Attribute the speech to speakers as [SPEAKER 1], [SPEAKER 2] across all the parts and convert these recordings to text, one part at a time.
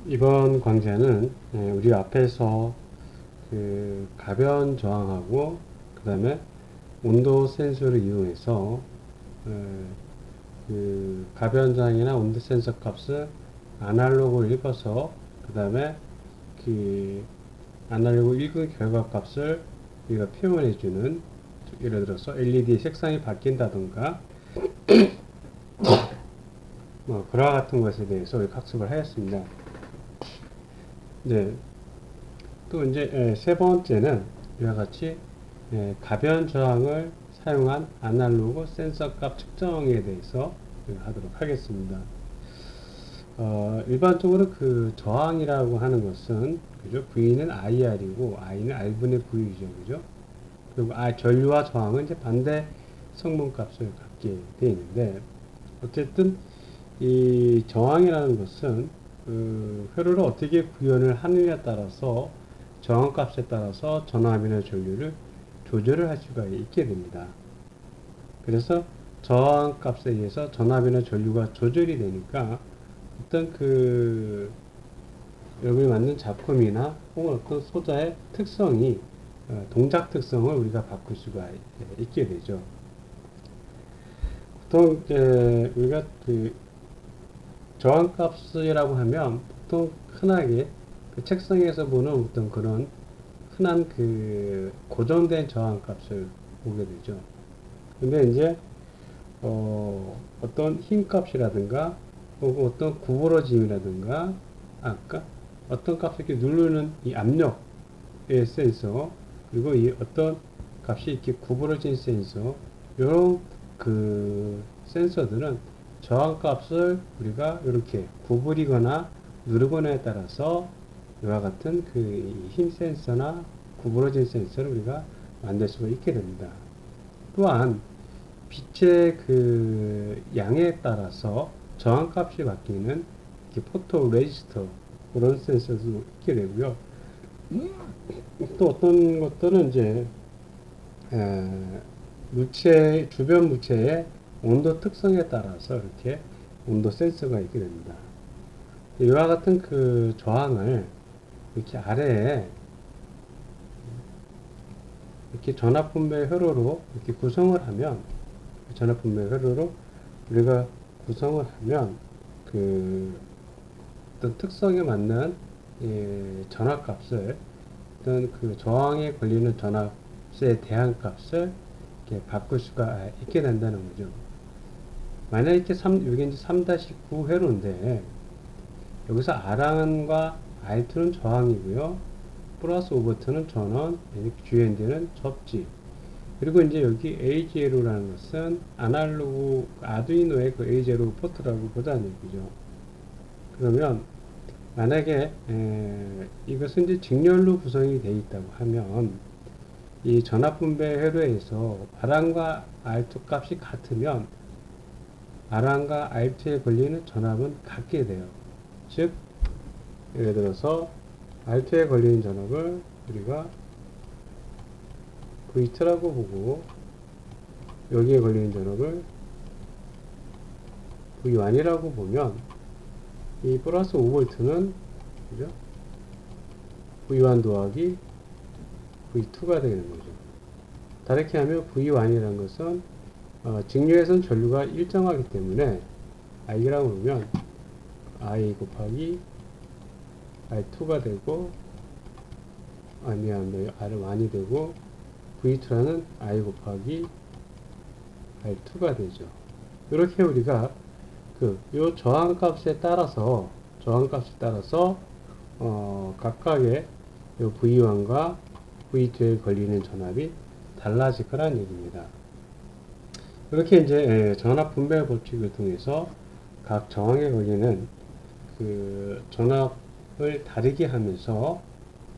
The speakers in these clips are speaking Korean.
[SPEAKER 1] 이번 강좌는 우리 앞에서 그 가변 저항하고 그 다음에 온도 센서를 이용해서 그 가변 저항이나 온도 센서 값을 아날로그로 읽어서 그 다음에 그 아날로그 읽은 결과 값을 우리가 표현해 주는, 예를 들어서 LED 색상이 바뀐다던가 뭐 그와 같은 것에 대해서 우리 학습을 하였습니다. 네, 또 이제 세 번째는 이와 같이 가변 저항을 사용한 아날로그 센서 값 측정에 대해서 하도록 하겠습니다. 일반적으로 그 저항이라고 하는 것은, 그죠? V는 IR이고 I는 R분의 V죠, 그죠? 그리고 전류와 저항은 이제 반대 성분 값을 갖게 되어 있는데, 어쨌든 이 저항이라는 것은 그 회로를 어떻게 구현을 하느냐에 따라서 저항값에 따라서 전압이나 전류를 조절을 할 수가 있게 됩니다. 그래서 저항값에 의해서 전압이나 전류가 조절이 되니까 어떤 그 여기에 맞는 작품이나 혹은 어떤 소자의 특성이 동작 특성을 우리가 바꿀 수가 있게 되죠. 보통 우리가 그 저항값이라고 하면 보통 흔하게 그 책상에서 보는 어떤 그런 흔한 그 고정된 저항값을 보게 되죠. 근데 이제 어떤 힘값이라든가 혹은 어떤 구부러짐이라든가 아까 어떤 값을 이렇게 누르는 이 압력의 센서, 그리고 이 어떤 값이 이렇게 구부러진 센서, 이런 그 센서들은 저항값을 우리가 이렇게 구부리거나 누르거나에 따라서 이와 같은 그 힘 센서나 구부러진 센서를 우리가 만들 수가 있게 됩니다. 또한 빛의 그 양에 따라서 저항값이 바뀌는 포토 레지스터, 그런 센서도 있게 되고요. 또 어떤 것들은 이제 물체, 주변 물체의 온도 특성에 따라서 이렇게 온도 센서가 있게 됩니다. 이와 같은 그 저항을 이렇게 아래에 이렇게 전압분배 회로로 이렇게 구성을 하면, 전압분배 회로로 우리가 구성을 하면 그 어떤 특성에 맞는 전압값을, 어떤 그 저항에 걸리는 전압에 대한 값을 이렇게 바꿀 수가 있게 된다는 거죠. 만약 이렇게 여기 이제 3-9 회로인데, 여기서 R1과 R2는 저항이고요. 플러스 5V는 전원, GND는 접지. 그리고 이제 여기 A0라는 것은 아날로그 아두이노의 그 A0 포트라고 보다는 얘기죠. 그러면 만약에 이것은 이제 직렬로 구성이 되어 있다고 하면, 이 전압분배 회로에서 R1과 R2 값이 같으면 R1과 R2에 걸리는 전압은 같게 돼요. 즉, 예를 들어서 R2에 걸리는 전압을 우리가 V2라고 보고, 여기에 걸리는 전압을 V1이라고 보면, 이 플러스 5V는 그죠? V1 더하기 V2가 되는 거죠. 다르게 하면 V1이라는 것은 직류에선 전류가 일정하기 때문에 I라고 보면 I 곱하기 R2가 되고, 미안합니다. R1이 되고, V2라는 I 곱하기 R2가 되죠. 이렇게 우리가 요 저항값에 따라서 각각의 요 V1과 V2에 걸리는 전압이 달라질 거란 얘기입니다. 이렇게 이제 전압 분배 법칙을 통해서 각 저항에 걸리는 그 전압을 다르게 하면서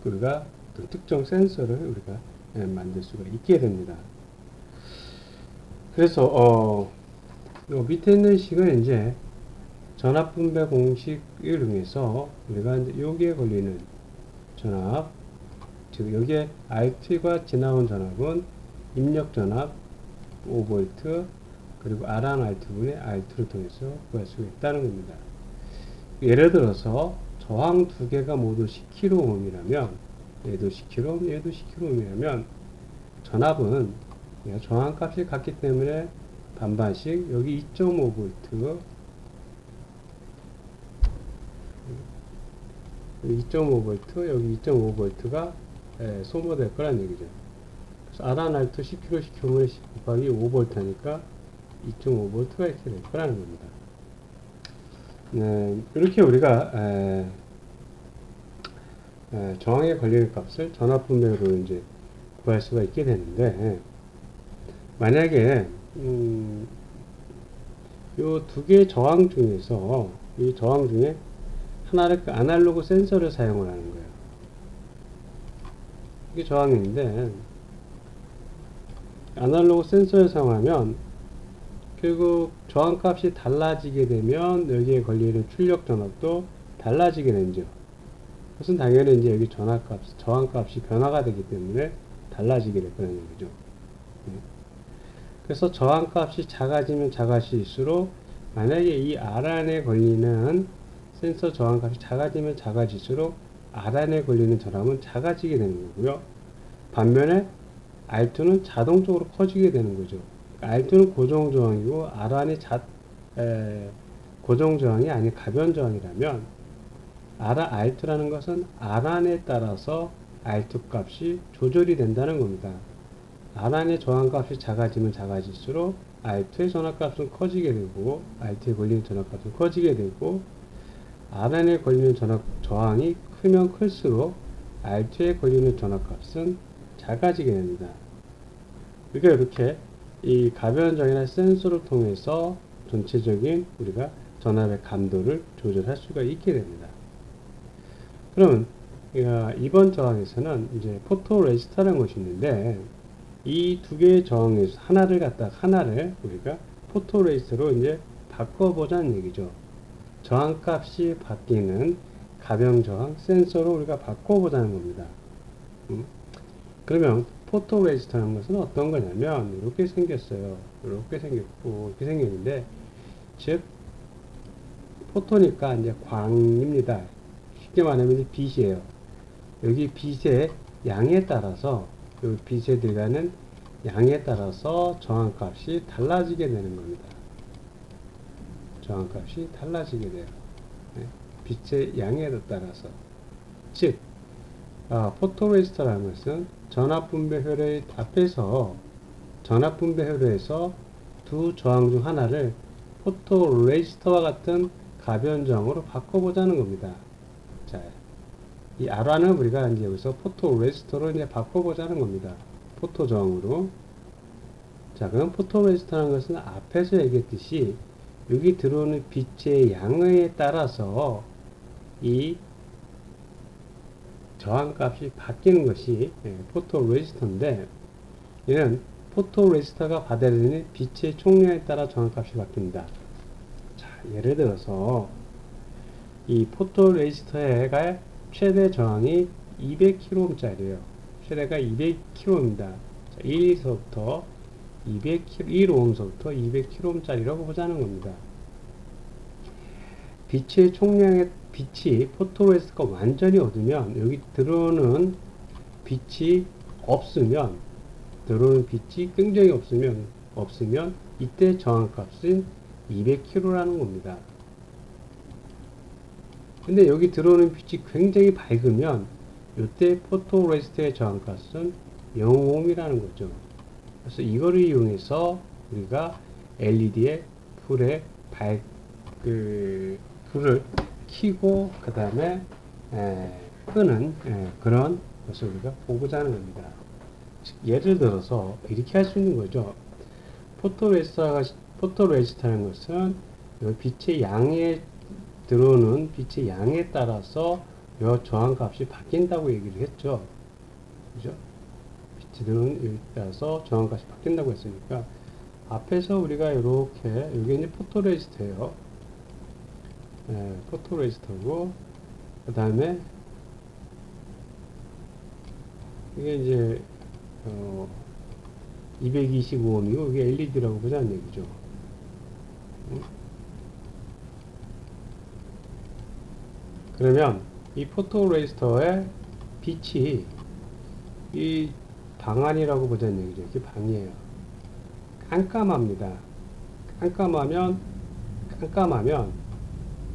[SPEAKER 1] 우리가 특정 센서를 우리가 만들 수가 있게 됩니다. 그래서 밑에 있는 식은 이제 전압 분배 공식을 이용해서 우리가 이제 여기에 걸리는 전압, 즉 여기에 R2가 지나온 전압은 입력 전압 5V, 그리고 R1, R2분의 R2를 통해서 구할 수가 있다는 겁니다. 예를 들어서 저항 두 개가 모두 10kΩ이라면 얘도 10kΩ, 얘도 10kΩ이라면 전압은 저항 값이 같기 때문에 반반씩 여기 2.5V, 여기 2.5V, 여기 2.5V가 소모될 거란 얘기죠. 그래서 R1, R2 10kΩ, 10kΩ면 10 곱하기 5V 하니까 2.5V가 이렇게 될 거라는 겁니다. 이렇게 우리가 저항에 걸리는 값을 전압 분배로 이제 구할 수가 있게 되는데, 만약에 요 두 개의 저항 중에서 이 저항 중에 하나를 그 아날로그 센서를 사용을 하는 거예요. 이게 저항인데 아날로그 센서를 사용하면 결국 저항값이 달라지게 되면 여기에 걸리는 출력 전압도 달라지게 되죠. 그것은 당연히 이제 여기 저항값이 변화가 되기 때문에 달라지게 될 거라는 얘기죠. 그래서 저항값이 작아지면 작아질수록, 만약에 이 R 안에 걸리는 센서 저항값이 작아지면 작아질수록 R 안에 걸리는 전압은 작아지게 되는 거고요. 반면에 R2는 자동적으로 커지게 되는 거죠. R2는 고정저항이고 R1이 고정저항이 아닌 가변저항이라면 R2라는 것은 R1에 따라서 R2 값이 조절이 된다는 겁니다. R1의 저항값이 작아지면 작아질수록 R2의 전압값은 커지게 되고 R2에 걸리는 전압값은 커지게 되고, R1에 걸리는 저항이 크면 클수록 R2에 걸리는 전압값은 작아지게 됩니다. 그러니까 이렇게 이 가변저항이나 센서를 통해서 전체적인 우리가 전압의 감도를 조절할 수가 있게 됩니다. 그러면 이번 저항에서는 이제 포토레지스터라는 것이 있는데, 이 두 개의 저항에서 하나를 우리가 포토레지스터로 이제 바꿔보자는 얘기죠. 저항값이 바뀌는 가변저항 센서로 우리가 바꿔보자는 겁니다. 그러면 포토레지스터라는 것은 어떤 거냐면 이렇게 생겼어요. 이렇게 생겼고 이렇게 생겼는데, 즉 포토니까 이제 광입니다. 쉽게 말하면 빛이에요. 여기 빛의 양에 따라서, 여기 빛에 들어가는 양에 따라서 저항값이 달라지게 되는 겁니다. 저항값이 달라지게 돼요. 빛의 양에 따라서. 즉 포토레지스터라는 것은 전압분배효율의 앞에서 전압분배효율에서 두 저항 중 하나를 포토레지스터와 같은 가변저항으로 바꿔보자는 겁니다. 자, 이 R1은 우리가 이제 여기서 포토레지스터로 이제 바꿔보자는 겁니다. 포토저항으로. 자, 그럼 포토레지스터라는 것은 앞에서 얘기했듯이 여기 들어오는 빛의 양에 따라서 이 저항값이 바뀌는 것이 포토레지스터인데, 얘는 포토레지스터가 받아들이는 빛의 총량에 따라 저항값이 바뀝니다. 자, 예를 들어서 이 포토레지스터가 최대 저항이 200kΩ짜리예요. 최대가 200kΩ입니다. 1에서부터 1ohm서부터 200kΩ짜리라고 보자는 겁니다. 빛의 총량의 빛이 포토레지스터가 완전히 어두면, 여기 들어오는 빛이 없으면, 들어오는 빛이 굉장히 없으면 이때 저항값은 200kΩ라는 겁니다. 근데 여기 들어오는 빛이 굉장히 밝으면 이때 포토레지스터의 저항값은 0ohm이라는 거죠. 그래서 이거를 이용해서 우리가 LED에 불을 켜고 그 다음에 끄는 그런 것을 우리가 보고자 하는 겁니다. 즉, 예를 들어서 이렇게 할 수 있는 거죠. 포토레지스터라는 것은 빛의 양에 들어오는 빛의 양에 따라서 이 저항값이 바뀐다고 얘기를 했죠. 그죠? 빛이 들어오는 여기 따라서 저항값이 바뀐다고 했으니까, 앞에서 우리가 이렇게, 이게 이제 포토레지스터예요. 포토레지스터고, 그 다음에 이게 이제 225ohm이고 이게 LED라고 보자는 얘기죠. 그러면 이 포토레지스터의 빛이 이 방안이라고 보자는 얘기죠. 이게 방이에요. 깜깜합니다. 깜깜하면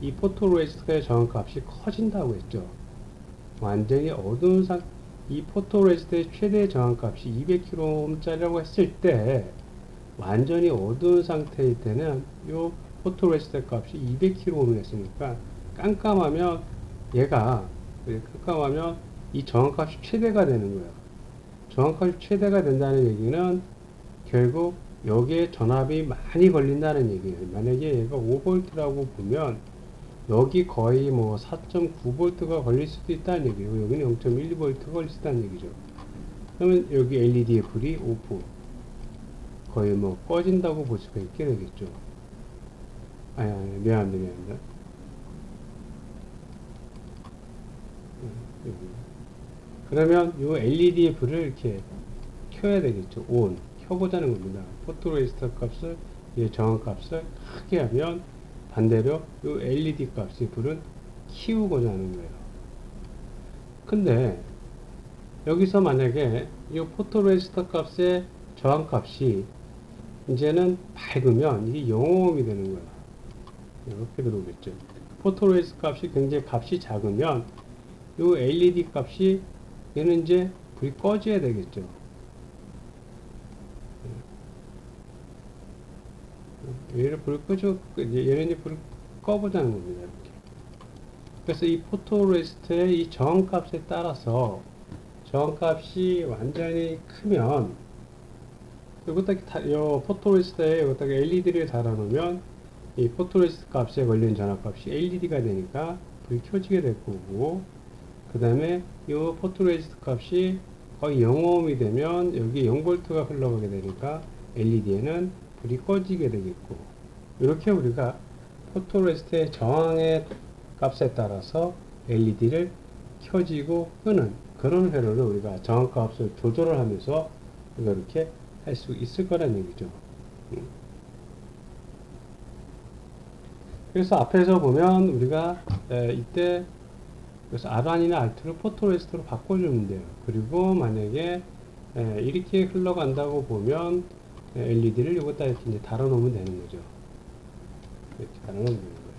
[SPEAKER 1] 이 포토레지스터의 저항값이 커진다고 했죠. 완전히 어두운 이 포토레지스터의 최대 저항값이 200kΩ짜리라고 했을 때 완전히 어두운 상태일 때는 이 포토레지스터 값이 200kΩ 했으니까 깜깜하면 이 저항값이 최대가 되는 거예요. 저항값이 최대가 된다는 얘기는 결국 여기에 전압이 많이 걸린다는 얘기예요. 만약에 얘가 5V라고 보면 여기 거의 뭐 4.9V가 걸릴 수도 있다는 얘기예요. 여기는 0.12V 걸릴 수 있다는 얘기죠. 그러면 여기 LED의 불이 오프, 거의 뭐 꺼진다고 볼 수가 있게 되겠죠. 아니, 미안합니다. 그러면 이 LED의 불을 이렇게 켜야 되겠죠. 켜보자는 겁니다. 포토레지스터 값을, 정확값을 크게 하면 반대로 이 LED 값의 불은 키우고자 하는 거예요. 근데 여기서 만약에 이 포토레지스터 값의 저항값이 이제는 밝으면 이게 0ohm이 되는 거야. 이렇게 들어오겠죠. 포토레지스터 값이 굉장히 값이 작으면 이 LED 값이 얘는 이제 불이 꺼져야 되겠죠. 얘를 불을 얘는 이제 불을 꺼보자는 겁니다. 이렇게. 그래서 이 포토레지스터의 이 저항값에 따라서 저항값이 완전히 크면 포토레지스터에 여기다가 LED를 달아놓으면 이 포토레지스터 값에 걸린 전압값이 LED가 되니까 불이 켜지게 될 거고, 그 다음에 이 포토레지스터 값이 거의 0ohm이 되면 여기 0V가 흘러가게 되니까 LED에는 불이 꺼지게 되겠고, 이렇게 우리가 포토레지스터의 저항의 값에 따라서 LED를 켜지고 끄는 그런 회로를 우리가 저항값을 조절을 하면서 우리가 이렇게 할 수 있을 거란 얘기죠. 그래서 앞에서 보면 우리가 이때 그래서 R1이나 R2를 포토레지스터로 바꿔주면 돼요. 그리고 만약에 이렇게 흘러간다고 보면 LED를 여기다 이렇게 이제 달아놓으면 되는 거죠. 이렇게 달아놓으면 되는 거예요.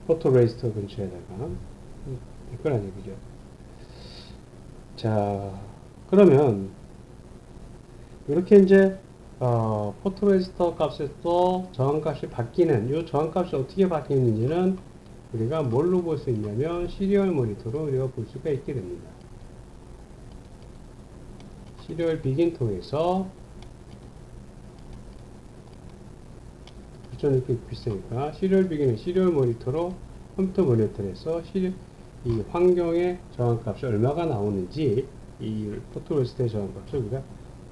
[SPEAKER 1] 포토레지스터 근처에다가 이거란 얘기죠. 자, 그러면 이렇게 이제 포토레지스터 값에서 저항값이 바뀌는, 이 저항값이 어떻게 바뀌는지는 우리가 뭘로 볼 수 있냐면 시리얼 모니터로 우리가 볼 수가 있게 됩니다. 시리얼 비긴 통해서 좀 이렇게 비싸니까 시리얼 비긴은 시리얼 모니터로 컴퓨터 모니터에서 이 환경의 저항값이 얼마가 나오는지 이 포토레지스터의 저항값을 우리가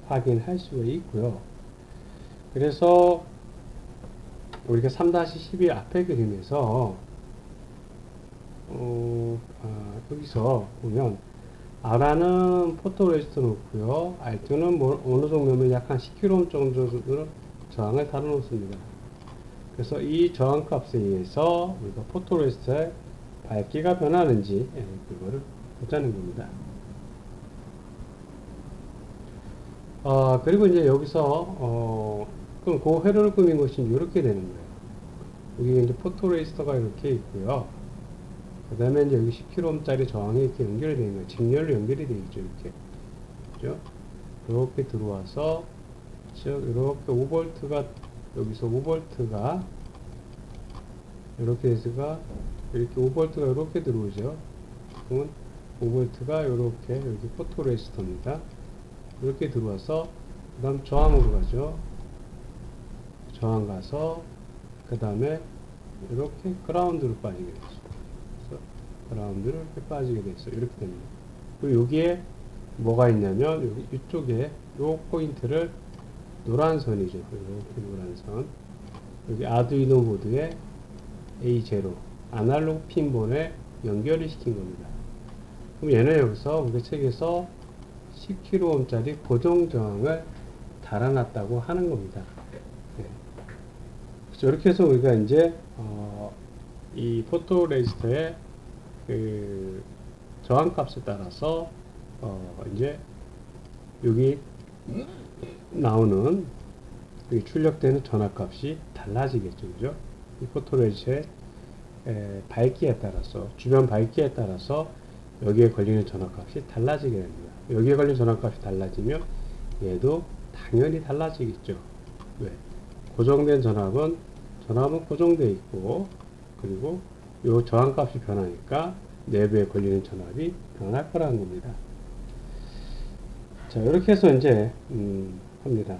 [SPEAKER 1] 확인할 수가 있고요. 그래서 우리가 3-12 앞에 그림에서 여기서 보면 R는 포토레지스터 놓고요. R2는 뭐 어느 정도면 약 한 10kΩ 정도로 저항을 달아 놓습니다. 그래서 이 저항값에 의해서 우리가 포토레지스터의 밝기가 변하는지 그거를 보자는 겁니다. 그리고 이제 여기서 그럼 그 회로를 꾸민 것이 이렇게 되는 거예요. 여기 이제 포토레지스터가 이렇게 있고요. 그 다음에 이제 여기 10kΩ짜리 저항이 이렇게 연결이 되는 거예요. 직렬로 연결이 되어 있죠. 이렇게. 그죠? 이렇게 들어와서, 즉, 이렇게 5V가, 여기서 5V가, 이렇게 해서가, 이렇게 5V가 이렇게 들어오죠. 그러면 5V가 이렇게, 여기 포토레지스터입니다. 이렇게 들어와서, 그 다음 저항으로 가죠. 저항 가서, 그 다음에 이렇게 그라운드로 빠지게 되죠. 그라운드를 이렇게 빠지게 됐어요. 이렇게 됩니다. 그리고 여기에 뭐가 있냐면 여기 이쪽에 요 포인트를 노란 선이죠. 이렇게 노란 선. 여기 아두이노 보드에 A0 아날로그 핀본에 연결을 시킨 겁니다. 그럼 얘는 여기서 우리 책에서 10kΩ짜리 고정 저항을 달아놨다고 하는 겁니다. 네. 그래서 이렇게 해서 우리가 이제 이 포토레지스터의 그 저항값에 따라서 이제 여기 나오는 여기 출력되는 전압값이 달라지겠죠, 그죠? 이 포토레지스트의 밝기에 따라서, 주변 밝기에 따라서 여기에 걸리는 전압값이 달라지게 됩니다. 여기에 걸리는 전압값이 달라지면 얘도 당연히 달라지겠죠. 왜? 고정된 전압은 고정되어 있고, 그리고 요 저항값이 변하니까 내부에 걸리는 전압이 변할 거라는 겁니다. 자, 이렇게 해서 이제 합니다.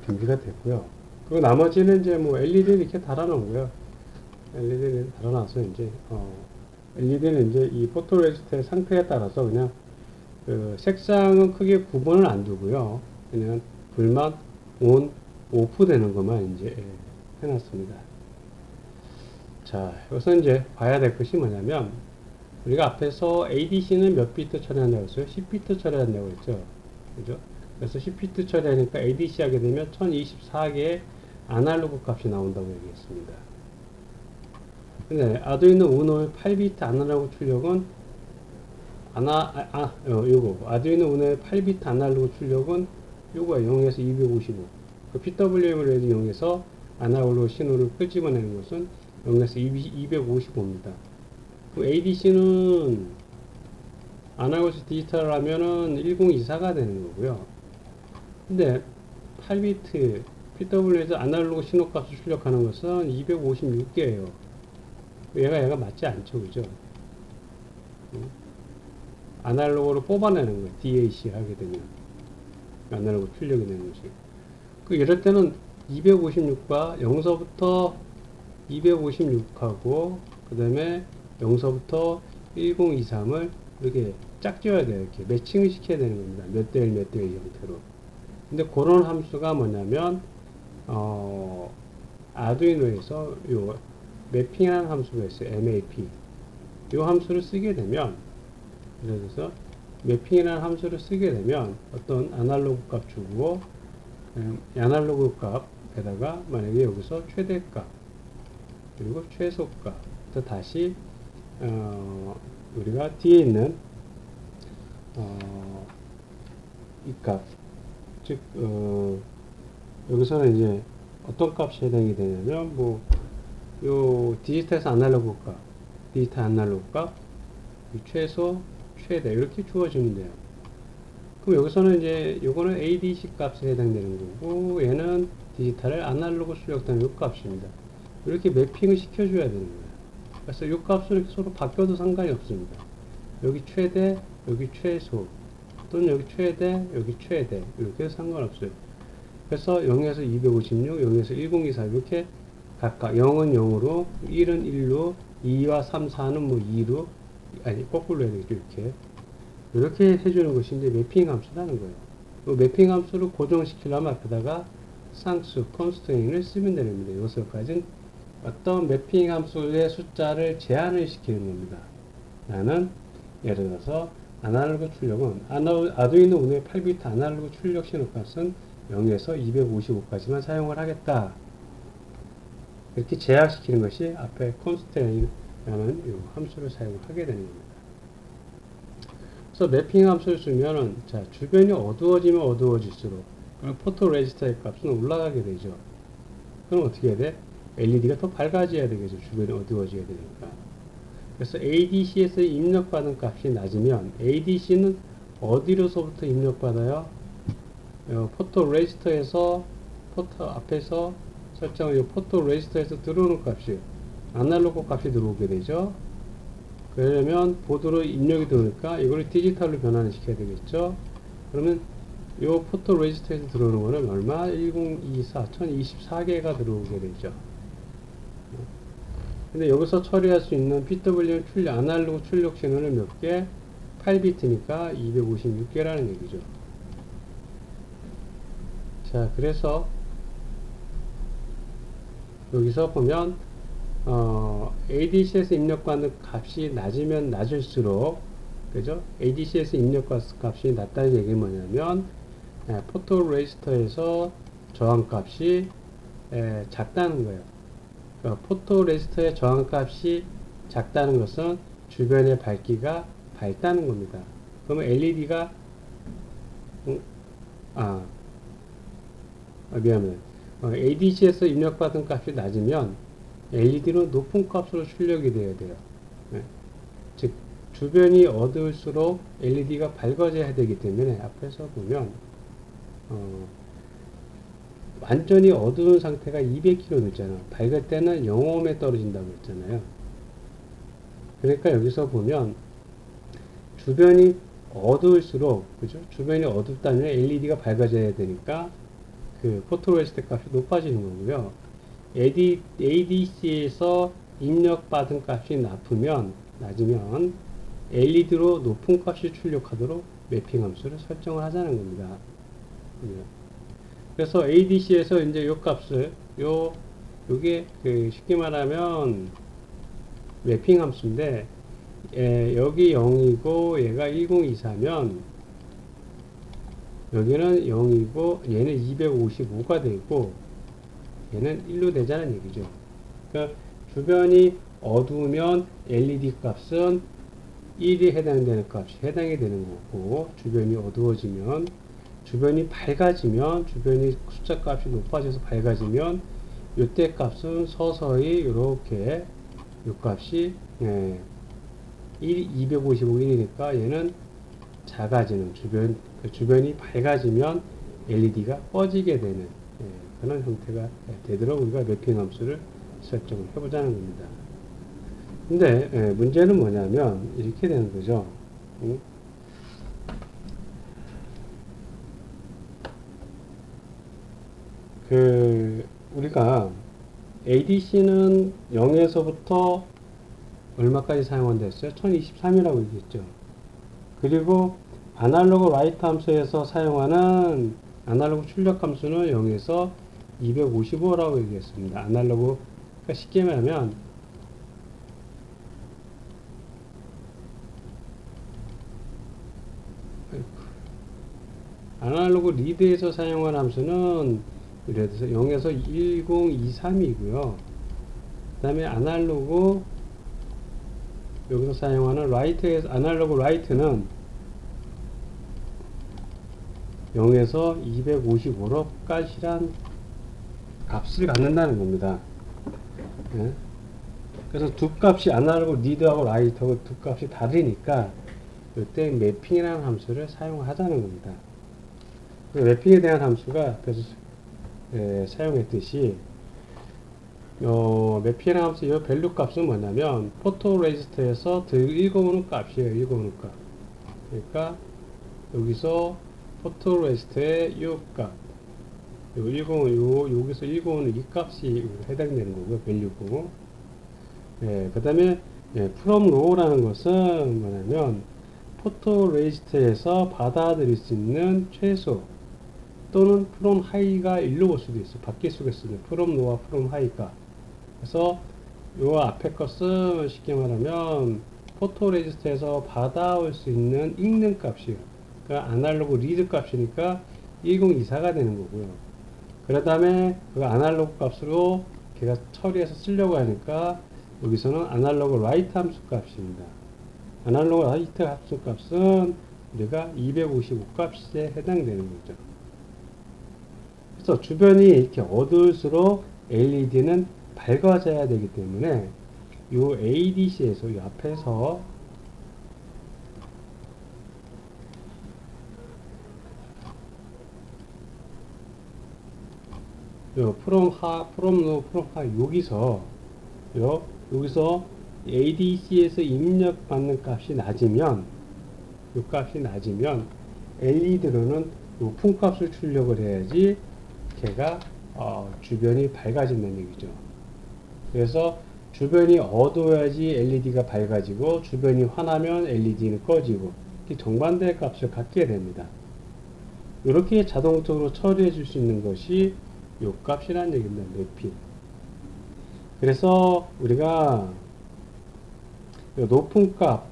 [SPEAKER 1] 준비가 됐고요. 그리고 나머지는 이제 뭐 LED를 이렇게 달아놓고요. LED를 달아놔서 이제 LED는 이제 이 포토레지스트의 상태에 따라서 그냥 그 색상은 크게 구분을 안 두고요. 그냥 불만 온, 오프 되는 것만 이제 해놨습니다. 자, 여기서 이제 봐야 될 것이 뭐냐면, 우리가 앞에서 ADC는 몇 비트 처리한다고 했어요? 10비트 처리한다고 했죠. 그죠? 그래서 10비트 처리하니까 ADC 하게 되면 1024개의 아날로그 값이 나온다고 얘기했습니다. 근데 아두이노 우노의 8비트 아날로그 출력은 아두이노 우노의 8비트 아날로그 출력은 요거야 0에서 255. 그 PWM을 이용해서 아날로그 신호를 끄집어내는 것은 0에서 255입니다. 그 ADC는 아날로그 디지털 하면은 1024가 되는 거고요. 근데 8비트 PWM에서 아날로그 신호값을 출력하는 것은 256개예요. 얘가 맞지 않죠, 그죠? 아날로그로 뽑아내는 거예요. DAC 하게 되면 아날로그 출력이 되는 것이. 이럴 때는 256과 0서부터 256하고 그 다음에 0서부터 1023을 이렇게 짝지어야 돼요. 이렇게 매칭을 시켜야 되는 겁니다. 몇 대 1, 몇 대 1 형태로. 근데 그런 함수가 뭐냐면 아두이노에서 요 매핑이라는 함수가 있어요. MAP. 이 함수를 쓰게 되면, 그래서 매핑이라는 함수를 쓰게 되면 어떤 아날로그 값 주고, 아날로그 값에다가 만약에 여기서 최대값 그리고 최소값, 또 다시 우리가 뒤에 있는 이 값, 즉 여기서는 이제 어떤 값이 해당이 되냐면 요 디지털에서 아날로그 값, 디지털 아날로그 값, 최소, 최대 이렇게 주어지면 돼요. 그럼 여기서는 이제 요거는 ADC 값에 해당되는 거고, 얘는 디지털의 아날로그 출력되는 요 값입니다. 이렇게 매핑을 시켜줘야 되는 거예요. 그래서 요 값은 이렇게 서로 바뀌어도 상관이 없습니다. 여기 최대, 여기 최소, 또는 여기 최대, 여기 최대 이렇게 해도 상관없어요. 그래서 0에서 256, 0에서 1024 이렇게 각각 0은 0으로, 1은 1로, 2와 3, 4는 뭐 2로, 아니 거꾸로 해야 되겠죠. 이렇게 해주는 것이 이제 매핑 함수라는 거예요. 그 매핑 함수를 고정시키려면 앞에다가 상수, constraint을 쓰면 되는 겁니다. 여기서까지는 어떤 매핑 함수의 숫자를 제한을 시키는 겁니다. 나는 예를 들어서 아날로그 출력은 아두이노 우노의 8비트 아날로그 출력 신호값은 0에서 255까지만 사용을 하겠다. 이렇게 제약시키는 것이 앞에 constraint라는 이 함수를 사용하게 되는 겁니다. 그래서 매핑 함수를 쓰면은, 자, 주변이 어두워지면 어두워질수록, 그럼 포토레지스터의 값은 올라가게 되죠. 그럼 어떻게 해야 돼? LED가 더 밝아져야 되겠죠. 주변이 어두워져야 되니까. 그래서 ADC에서 입력받은 값이 낮으면, ADC는 어디로서부터 입력받아요? 포토레지스터에서, 앞에서 설정한 포토레지스터에서 들어오는 값이, 아날로그 값이 들어오게 되죠. 그러려면 보드로 입력이 들어오니까 이걸 디지털로 변환을 시켜야 되겠죠. 그러면 요 포토레지스터에서 들어오는 거는 얼마? 1024, 1024개가 들어오게 되죠. 근데 여기서 처리할 수 있는 PWM 출력, 아날로그 출력 신호는 몇 개? 8비트니까 256개라는 얘기죠. 자, 그래서 여기서 보면 ADC에서 입력받는 값이 낮으면 낮을수록, 그죠? ADC에서 입력받은 값이 낮다는 얘기는 뭐냐면, 포토레지스터에서 저항값이 작다는 거예요. 그러니까 포토레지스터의 저항값이 작다는 것은 주변의 밝기가 밝다는 겁니다. 그러면 LED가 미안해. ADC에서 입력받은 값이 낮으면 LED는 높은 값으로 출력이 돼야 돼요. 네. 즉 주변이 어두울수록 LED가 밝아져야 되기 때문에 앞에서 보면 완전히 어두운 상태가 200kHz잖아. 밝을 때는 0ohm에 떨어진다고 했잖아요. 그러니까 여기서 보면 주변이 어두울수록, 그죠? 주변이 어둡다면 LED가 밝아져야 되니까 그 포토레지스트 값이 높아지는 거고요. ADC에서 입력받은 값이 낮으면 LED로 높은 값이 출력하도록 매핑 함수를 설정을 하자는 겁니다. 그래서 ADC에서 이제 요 값을, 요게 쉽게 말하면 매핑 함수인데, 여기 0이고 얘가 1024면 여기는 0이고 얘는 255가 되고 얘는 1로 되자는 얘기죠. 그러니까 주변이 어두우면 LED 값은 1이 해당되는 값이 해당이 되는 거고, 주변이 어두워지면, 주변이 밝아지면, 주변이 숫자 값이 높아져서 밝아지면 이때 값은 서서히 이렇게 이 값이 255, 1이니까 얘는 작아지는, 주변이 밝아지면 LED가 꺼지게 되는 그런 형태가 되도록 우리가 매핑 함수를 설정을 해보자는 겁니다. 근데 문제는 뭐냐면 이렇게 되는 거죠. 우리가 ADC는 0에서부터 얼마까지 사용한다 했어요? 1023이라고 얘기했죠. 그리고 아날로그 라이트 함수에서 사용하는 아날로그 출력 함수는 0에서 255라고 얘기했습니다. 아날로그, 그러니까 쉽게 말하면 아날로그 리드에서 사용하는 함수는 예를 들어서 0에서 1023이고요. 그 다음에 아날로그 여기서 사용하는 라이트에서, 아날로그 라이트는 0에서 255로 값이란 값을 갖는다는 겁니다. 네? 그래서 두 값이 아날로그 리드하고 라이트하고 두 값이 다르니까 이때 매핑이라는 함수를 사용하자는 겁니다. 매핑에 대한 함수가 앞에서 사용했듯이 매핑이라는 함수 이 밸류 값은 뭐냐면 포토레지스트에서 읽어오는 값이에요. 읽어오는 값. 그러니까 여기서 포토레지스트의 이 값, 여기서 읽어오는 이 값이 해당되는 거고요. 밸류고. 그 다음에 from row라는 것은 뭐냐면 포토레지스트에서 받아들일 수 있는 최소 또는 from high가 1로 올 수도 있어요. 바뀔 수가 있습니다. from low와 from high가. 그래서 요 앞에 것은 쉽게 말하면 포토레지스트에서 받아올 수 있는 읽는 값이에요. 그러니까 아날로그 리드 값이니까 1024가 되는 거고요. 그 다음에 그 아날로그 값으로 걔가 처리해서 쓰려고 하니까 여기서는 아날로그 라이트 함수 값입니다. 아날로그 라이트 함수 값은 우리가 255 값에 해당되는 거죠. 그래서 주변이 이렇게 어두울수록 LED는 밝아져야 되기 때문에 이 ADC에서 이 앞에서 요 from low, from high 여기서 ADC에서 입력받는 값이 낮으면 이 값이 낮으면 LED로는 높은 값을 출력을 해야지 걔가 주변이 밝아진다는 얘기죠. 그래서 주변이 어두워야지 LED가 밝아지고 주변이 환하면 LED는 꺼지고 정반대의 값을 갖게 됩니다. 이렇게 자동적으로 처리해 줄 수 있는 것이 요 값이라는 얘기입니다. 매핑. 그래서 우리가 높은 값과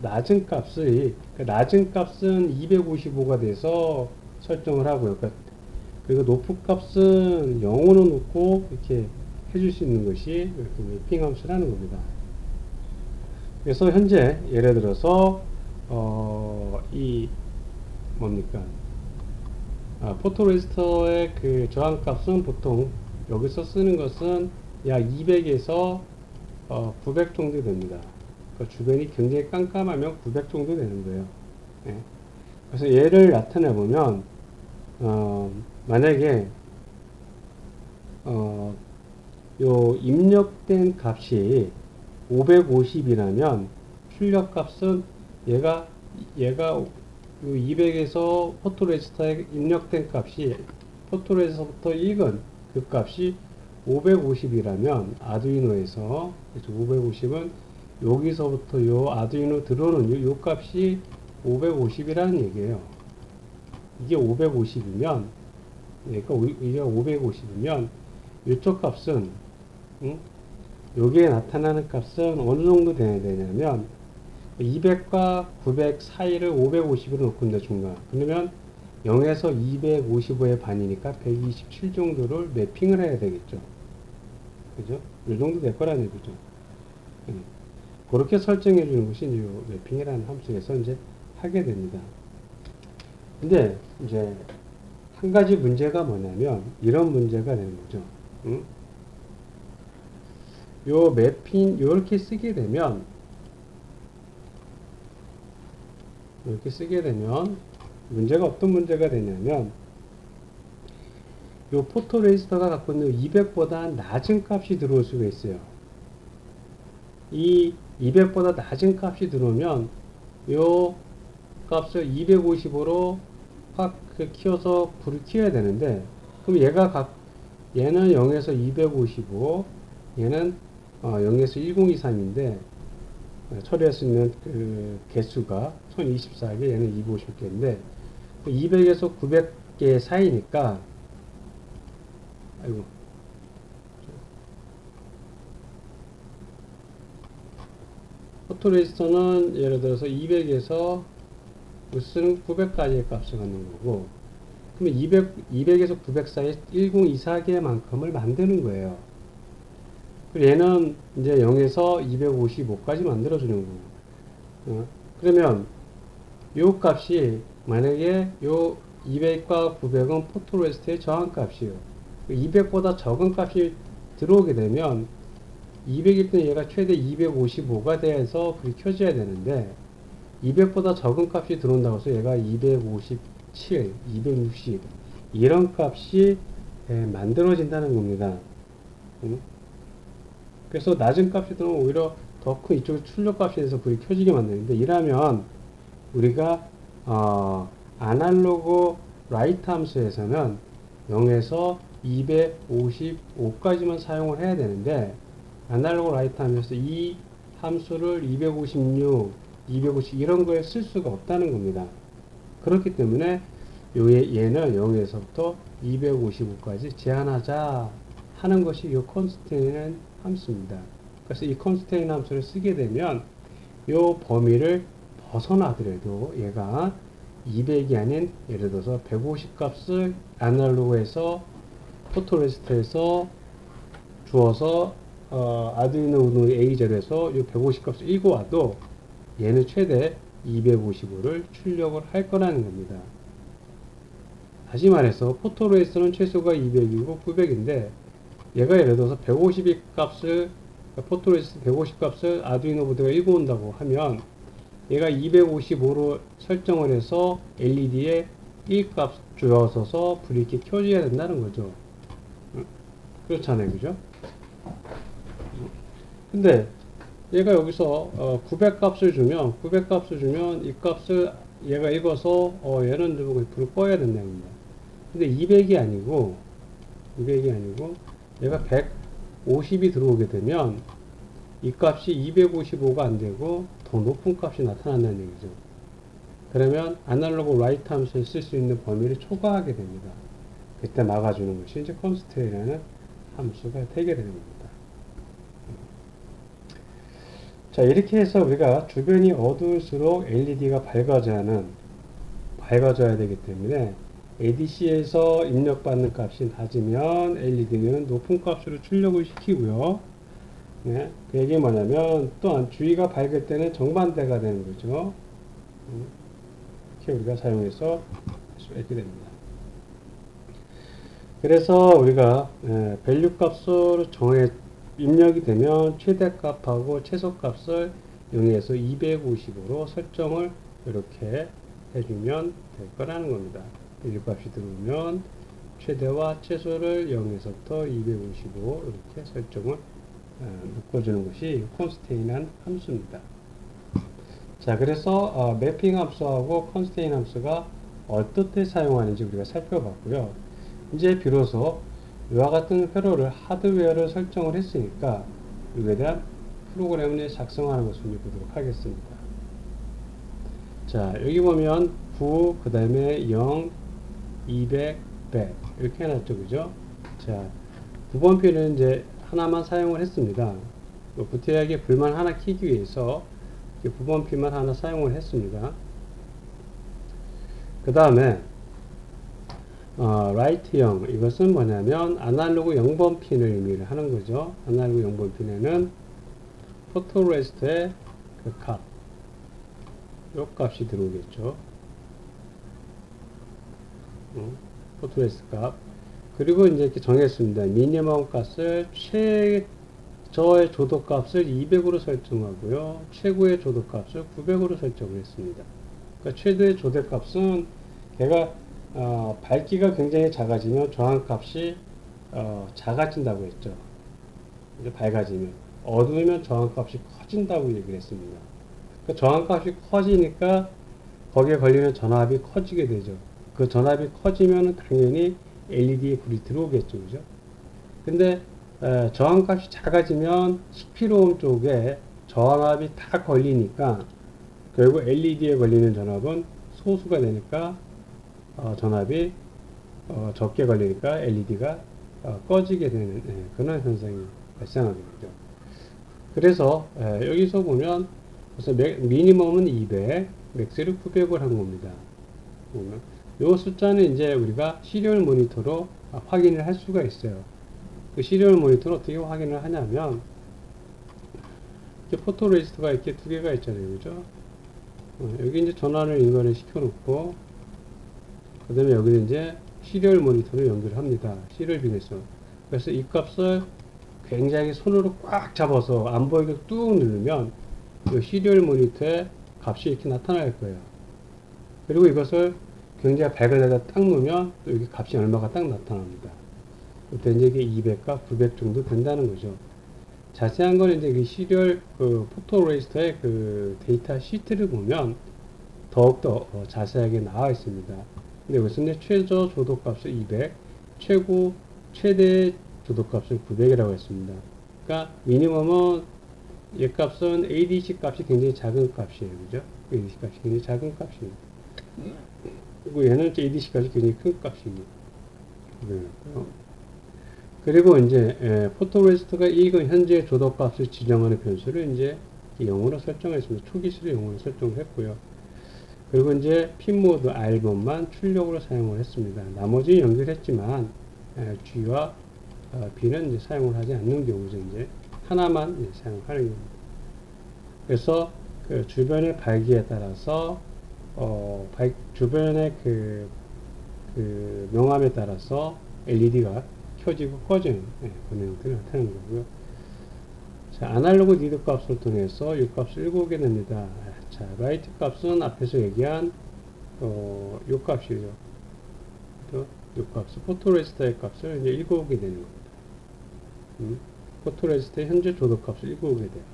[SPEAKER 1] 낮은 값을, 낮은 값은 255가 돼서 설정을 하고요. 그리고 높은 값은 0으로 놓고 이렇게 해줄 수 있는 것이 이렇게 매핑 함수라는 겁니다. 그래서 현재 예를 들어서 이 뭡니까? 포토레지스터의 그 저항값은 보통 여기서 쓰는 것은 약 200에서 900 정도 됩니다. 그러니까 주변이 굉장히 깜깜하면 900 정도 되는 거예요. 예. 그래서 얘를 나타내 보면 만약에 요 입력된 값이 550이라면 출력 값은 얘가 요 200에서 포토레지스터에 입력된 값이 포토레지스터부터 읽은 그 값이 550이라면 아두이노에서 550은 여기서부터 요 아두이노 들어오는 요 값이 550이라는 얘기예요. 이게 550이면 그러니까 이게 550이면 이쪽 값은 여기에 나타나는 값은 어느 정도 돼야 되냐면 200과 900 사이를 550으로 놓고 있는데 중간. 그러면 0에서 255의 반이니까 127 정도를 매핑을 해야 되겠죠. 그죠? 이 정도 될 거라는 얘기죠. 그렇게 설정해 주는 것이 이제 매핑이라는 함수에서 이제 하게 됩니다. 근데 이제 한 가지 문제가 뭐냐면 이런 문제가 되는 거죠. 요 매핑 이렇게 쓰게 되면 문제가 어떤 문제가 되냐면 요 포토레지스터가 갖고 있는 200보다 낮은 값이 들어올 수가 있어요. 이 200보다 낮은 값이 들어오면 요 값을 255로 확 키워서 불을 켜야 되는데 그럼 얘는 0에서 255 얘는 0에서 1023인데 처리할 수 있는 그 개수가 1024개 얘는 250개인데 200에서 900개 사이니까 아이고 포토레지스터는 예를 들어서 200에서 무슨 900까지의 값을 갖는 거고 그러면 200에서 900 사이에 1024개만큼을 만드는 거예요. 그리고 얘는 이제 0에서 255까지 만들어주는 거고 그러면 요 값이 만약에 요 200과 900은 포토레지스터의 저항값이에요. 200보다 적은 값이 들어오게 되면 200일 때 얘가 최대 255가 돼서 불이 켜져야 되는데 200보다 적은 값이 들어온다고 해서 얘가 257, 260 이런 값이 만들어진다는 겁니다. 그래서 낮은 값이 들어오면 오히려 더 큰 이쪽에 출력값이 돼서 불이 켜지게 만드는데 이러면 우리가 아날로그 라이트 함수에서는 0에서 255까지만 사용을 해야 되는데 아날로그 라이트 함수에서 이 함수를 256, 250 이런 거에 쓸 수가 없다는 겁니다. 그렇기 때문에 얘는 0에서부터 255까지 제한하자 하는 것이 이 컨스테인 함수입니다. 그래서 이 컨스테인 함수를 쓰게 되면 이 범위를 벗어나더라도 얘가 200이 아닌 예를 들어서 150 값을 아날로그에서 포토레지스터에서 주어서 아두이노 우노 A0에서 이 150 값을 읽어 와도 얘는 최대 255를 출력을 할 거라는 겁니다. 다시 말해서 포토레지스터는 최소가 200이고 900인데 얘가 예를 들어서 150 값을 포토레지스터 150 값을 아두이노 보드가 읽어 온다고 하면 얘가 255로 설정을 해서 LED에 1값 주어서 불이 이렇게 켜져야 된다는 거죠. 그렇잖아요. 그죠? 근데 얘가 여기서 900 값을 주면 이 값을 얘가 읽어서 얘는 좀 불을 꺼야 된다는 겁니다. 근데 200이 아니고 얘가 150이 들어오게 되면 이 값이 255가 안 되고 더 높은 값이 나타난다는 얘기죠. 그러면 아날로그 라이트 함수에 쓸 수 있는 범위를 초과하게 됩니다. 그때 막아주는 것이 이제 컨스트레이라는 함수가 되게 되는 겁니다. 자, 이렇게 해서 우리가 주변이 어두울수록 LED가 밝아져야 되기 때문에 ADC에서 입력받는 값이 낮으면 LED는 높은 값으로 출력을 시키고요. 네, 그 얘기 뭐냐면 또한 주위가 밝을 때는 정반대가 되는 거죠. 이렇게 우리가 사용해서 할 수 있게 됩니다. 그래서 우리가 밸류 값을 입력이 되면 최대값하고 최소값을 0에서 250으로 설정을 이렇게 해주면 될 거라는 겁니다. 밸류 값이 들어오면 최대와 최소를 0에서부터 255 이렇게 설정을 묶어주는 것이 constraint한 함수입니다. 자, 그래서 매핑 함수하고 constraint 함수가 어떻게 사용하는지 우리가 살펴봤고요. 이제 비로소 이와 같은 회로를 하드웨어를 설정을 했으니까 이거에 대한 프로그램을 작성하는 것을 보도록 하겠습니다. 자, 여기 보면 9, 그 다음에 0, 200, 100 이렇게 해놨죠, 그죠? 자, 9번표는 이제 하나만 사용을 했습니다. 구태하게 불만 하나 키기 위해서 9번표만 하나 사용을 했습니다. 그 다음에 라이트형, 이것은 뭐냐면 아날로그 0번 핀을 의미를 하는 거죠. 아날로그 0번 핀에는 포토레스트의 그 값, 요 값이 들어오겠죠. 포토레스트 값. 그리고 이제 이렇게 정했습니다. 미니멈 값을 저의 조도 값을 200으로 설정하고요. 최고의 조도 값을 900으로 설정을 했습니다. 그러니까 최대의 조도 값은 걔가 밝기가 굉장히 작아지면 저항값이 작아진다고 했죠. 이제 밝아지면. 어두우면 저항값이 커진다고 얘기를 했습니다. 그러니까 저항값이 커지니까 거기에 걸리는 전압이 커지게 되죠. 그 전압이 커지면 당연히 LED에 불이 들어오겠죠. 그죠? 근데 저항값이 작아지면 10kΩ 쪽에 전압이 다 걸리니까 결국 LED에 걸리는 전압은 소수가 되니까 전압이 적게 걸리니까 LED가 꺼지게 되는 그런 현상이 발생하게 되죠. 그래서 여기서 보면 미니멈은 200, 맥스를 900을 한 겁니다. 이 숫자는 이제 우리가 시리얼 모니터로 확인을 할 수가 있어요. 그 시리얼 모니터는 어떻게 확인을 하냐면 이렇게 포토레지스터가 이렇게 두 개가 있잖아요, 그죠? 여기 이제 전원을 인간을 시켜놓고 그 다음에 여기는 이제 시리얼 모니터를 연결합니다. 시리얼 빈에서. 그래서 이 값을 굉장히 손으로 꽉 잡아서 안 보이게 뚝 누르면 이 시리얼 모니터의 값이 이렇게 나타날 거예요. 그리고 이것을 굉장히 밝은 데다 딱 놓으면 또 여기 값이 얼마가 딱 나타납니다. 그때 이제 이게 200과 900 정도 된다는 거죠. 자세한 건 이제 그 시리얼 포토레지스터의 그 데이터 시트를 보면 더욱더 자세하게 나와 있습니다. 근데 여기서 이제 최저 조도값을 200, 최대 조도값을 900이라고 했습니다. 그러니까 미니멈은 얘 값은 ADC 값이 굉장히 작은 값이에요, 그죠? ADC 값이 굉장히 작은 값입니다. 그리고 얘는 ADC 값이 굉장히 큰 값입니다. 그리고 이제 포토레지스터가 이건 현재 조도값을 지정하는 변수를 이제 0으로 설정했습니다. 초기시를 0으로 설정을 했고요. 그리고 이제 핀모드 R번만 출력으로 사용을 했습니다. 나머지 연결했지만 G와 B는 이제 사용을 하지 않는 경우죠. 이제 하나만 이제 사용하는 겁니다. 그래서 그 주변의 밝기에 따라서 주변의 그 명암에 따라서 LED가 켜지고 꺼지는 그런 형태를 나타내는 거고요. 자, 아날로그 니드 값을 통해서 이 값을 읽어오게 됩니다. 자, 라이트 값은 앞에서 얘기한 이 값이죠. 이 값을 포토레지스터의 값을 이제 읽어오게 되는 겁니다. 포토레지스터의 현재 조도 값을 읽어오게 돼요.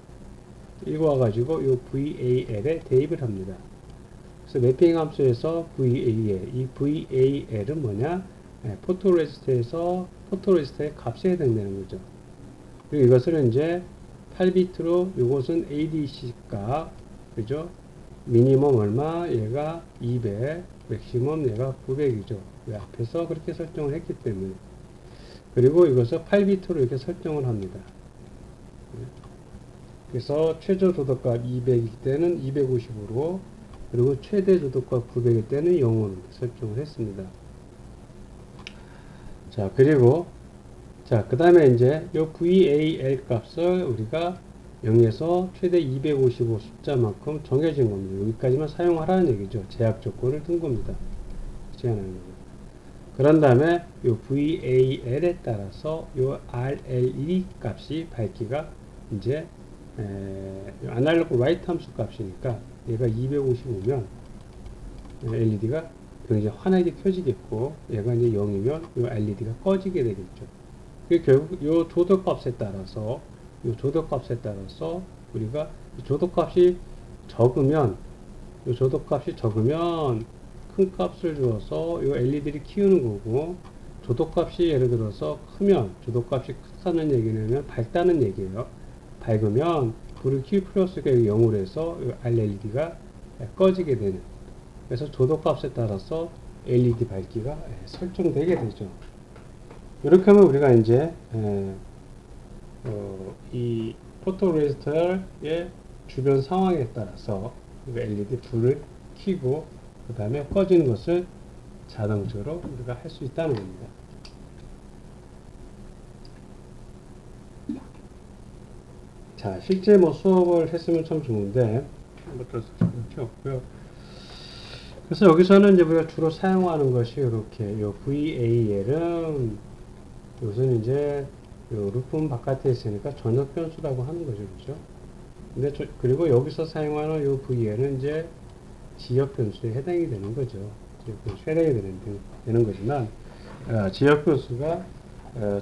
[SPEAKER 1] 읽어와가지고 이 VAL에 대입을 합니다. 그래서 매핑 함수에서 VAL, 이 VAL은 뭐냐? 포토레지스터에서 포토레지스터의 값에 해당되는 거죠. 그리고 이것을 이제 8비트로 이것은 ADC 값, 그죠? 미니멈 얼마? 얘가 200, 맥시멈 얘가 900이죠. 왜 앞에서 그렇게 설정을 했기 때문에. 그리고 이것을 8비트로 이렇게 설정을 합니다. 그래서 최저 조도값 200일 때는 250으로, 그리고 최대 조도값 900일 때는 0으로 설정을 했습니다. 자, 그리고 자, 그 다음에 이제 요 VAL 값을 우리가 0에서 최대 255 숫자만큼 정해진 겁니다. 여기까지만 사용하라는 얘기죠. 제약 조건을 둔 겁니다. 제한하는 겁니다. 그런 다음에 요 VAL에 따라서 요 RLE 값이 밝기가 이제 아날로그 라이트 함수 값이니까 얘가 255면 LED가 굉장히 환하게 켜지겠고 얘가 이제 0이면 요 LED가 꺼지게 되겠죠. 결국 요 조도값에 따라서 우리가 조도값이 적으면 큰 값을 주어서 요 LED를 키우는 거고, 조도값이 예를 들어서 크면 조도값이 크다는 얘기는 밝다는 얘기예요. 밝으면 불을 키울 필요 없으니까 0으로 해서 RLED가 꺼지게 되는, 그래서 조도값에 따라서 LED 밝기가 설정되게 되죠. 이렇게 하면 우리가 이제 이 포토레지스터의 주변 상황에 따라서 LED 불을 켜고 그 다음에 꺼지는 것을 자동적으로 우리가 할 수 있다는 겁니다. 자, 실제 뭐 수업을 했으면 참 좋은데 이것도 그렇게 없고요. 그래서 여기서는 이제 우리가 주로 사용하는 것이 이렇게 요 VAL은 이것은 이제 요 루품 바깥에 있으니까 전역 변수라고 하는 거죠, 그죠? 근데 그리고 여기서 사용하는 요 VL은 이제 지역 변수에 해당이 되는 거죠. 지역 변수에 해당이 되는 거지만 지역 변수가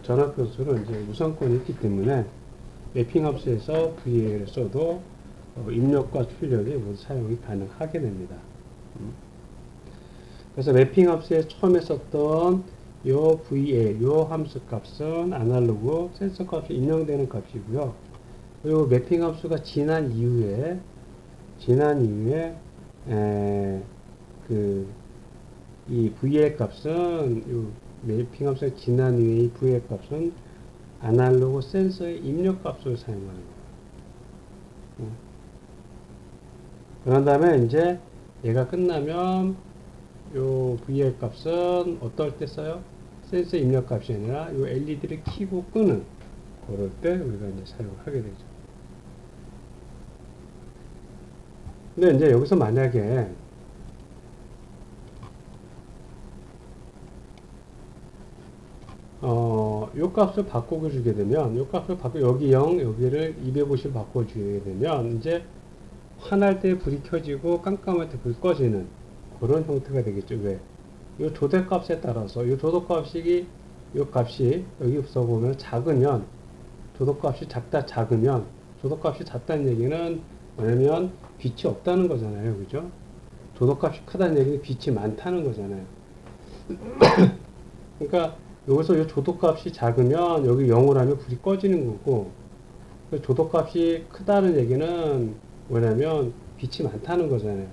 [SPEAKER 1] 전역 변수로 이제 우선권이 있기 때문에 매핑 함수에서 VAL을 써도 입력과 출력이 모두 사용이 가능하게 됩니다. 그래서 매핑 함수에 처음에 썼던 요 VA, 요 함수 값은 아날로그 센서 값이 입력되는 값이고요. 그리고 매핑 함수가 지난 이후에 이 VA 값은 요 매핑 함수가 지난 이후에 이 VA 값은 아날로그 센서의 입력 값을 사용하는 거예요. 그런 다음에 이제 얘가 끝나면 요 VL 값은 어떨 때 써요? 센서 입력 값이 아니라 요 LED를 켜고 끄는 그럴 때 우리가 이제 사용을 하게 되죠. 근데 이제 여기서 만약에 요 값을 바꿔 주게 되면 여기 0 여기를 250 바꿔 주게 되면 이제 환할 때 불이 켜지고 깜깜할 때 불이 꺼지는 그런 형태가 되겠죠. 왜? 요 조도값에 따라서 요 조도값이 여기서 보면 작으면 조도값이 작으면 조도값이 작다는 얘기는 뭐냐면 빛이 없다는 거잖아요. 그죠? 조도값이 크다는 얘기는 빛이 많다는 거잖아요. 그러니까 여기서 요 조도값이 작으면 여기 0으로 하면 불이 꺼지는 거고, 조도값이 크다는 얘기는 뭐냐면 빛이 많다는 거잖아요.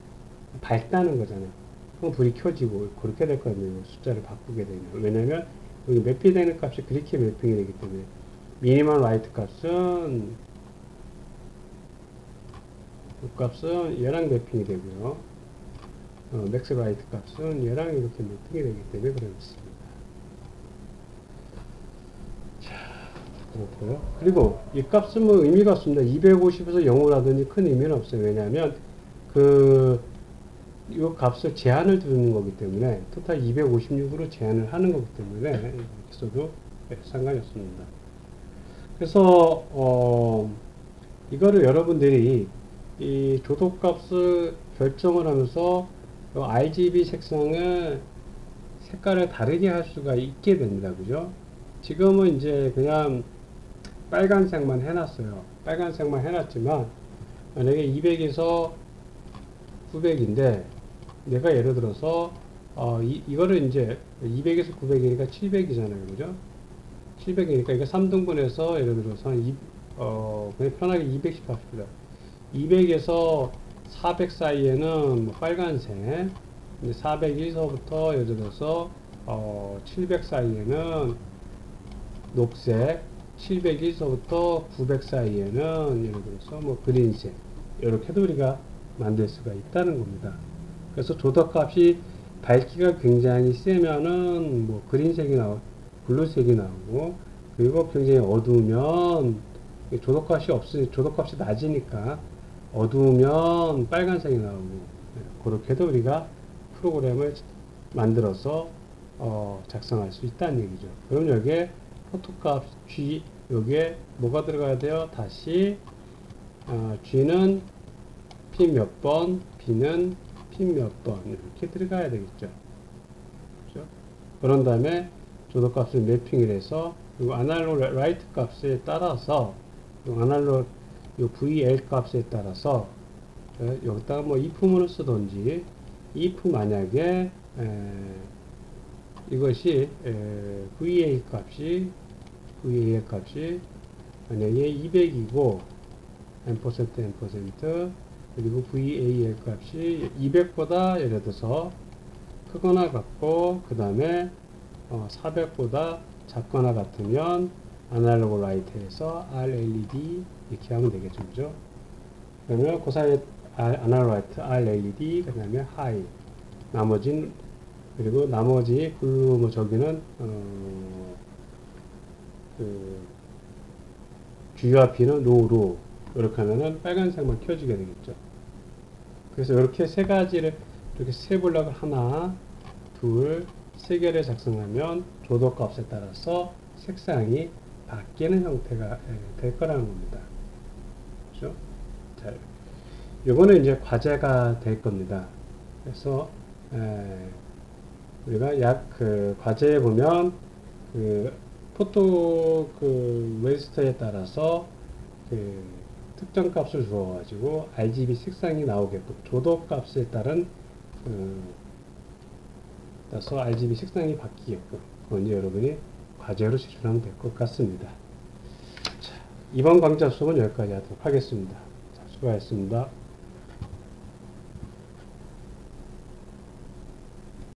[SPEAKER 1] 밝다는 거잖아요. 그럼 불이 켜지고 그렇게 될 거예요. 숫자를 바꾸게 되면. 왜냐면 여기 매핑되는 값이 그렇게 매핑이 되기 때문에 미니멈 라이트 값은 이 값은 얘랑 매핑이 되고요. 맥스 라이트 값은 얘랑 이렇게 매핑이 되기 때문에 그렇습니다. 자, 그렇고요. 그리고 이 값은 뭐 의미가 없습니다. 250에서 0으로 하더니 큰 의미는 없어요. 왜냐하면 이 값을 제한을 두는 거기 때문에 토탈 256으로 제한을 하는 거기 때문에 이렇게 써도 상관이 없습니다. 그래서 이거를 여러분들이 이 조도값을 결정을 하면서 RGB 색상을 색깔을 다르게 할 수가 있게 됩니다. 그죠? 지금은 이제 그냥 빨간색만 해놨어요. 빨간색만 해놨지만 만약에 200에서 900인데 내가 예를 들어서 이거를 이제 200에서 900이니까 700이잖아요. 그죠? 700이니까 이거 3등분해서 예를 들어서 그냥 편하게 200씩 합시다. 200에서 400 사이에는 뭐 빨간색, 401서부터 예를 들어서 700 사이에는 녹색, 701서부터 900 사이에는 예를 들어서 뭐 그린색, 이렇게도 우리가 만들 수가 있다는 겁니다. 그래서 조도값이 밝기가 굉장히 세면은 뭐 그린색이 블루색이 나오고, 그리고 굉장히 어두우면 조덕값이 낮으니까 어두우면 빨간색이 나오고, 그렇게도 우리가 프로그램을 만들어서 작성할 수 있다는 얘기죠. 그럼 여기에 포토값 G, 여기에 뭐가 들어가야 돼요? 다시 G는 핀 몇 번, B는 핀 몇 번 이렇게 들어가야 되겠죠. 그렇죠? 그런 다음에 조도값을 매핑을 해서 이 아날로그 라이트 값에 따라서 이 아날로그 이 VL 값에 따라서 여기다가 뭐 if문을 쓰든지 if 만약에 이것이 VA 값이 만약에 200이고 n%, 그리고 VAL 값이 200보다 예를 들어서 크거나 같고, 그 다음에 400보다 작거나 같으면 아날로그 라이트에서 RLED 이렇게 하면 되겠죠. 그죠? 그러면 그 사이에 아날로그 라이트 RLED, 그 다음에 하이, 나머지는, 그리고 나머지 블루, 뭐 저기는 그 G와 B는 로로, 이렇게 하면은 빨간색만 켜지게 되겠죠. 그래서 이렇게 세 가지를 이렇게 세 블럭을 하나, 둘, 세 개를 작성하면 조도 값에 따라서 색상이 바뀌는 형태가 될 거라는 겁니다. 그렇죠? 자, 요거는 이제 과제가 될 겁니다. 그래서 우리가 그 과제에 보면 그 포토 그 레지스터에 따라서 그 특정 값을 주어 가지고 RGB 색상이 나오게끔 조도 값에 따른 따라서 RGB 색상이 바뀌게끔 그건 이제 여러분이 과제로 제출하면 될 것 같습니다. 자, 이번 강좌 수업은 여기까지 하도록 하겠습니다. 자, 수고하셨습니다.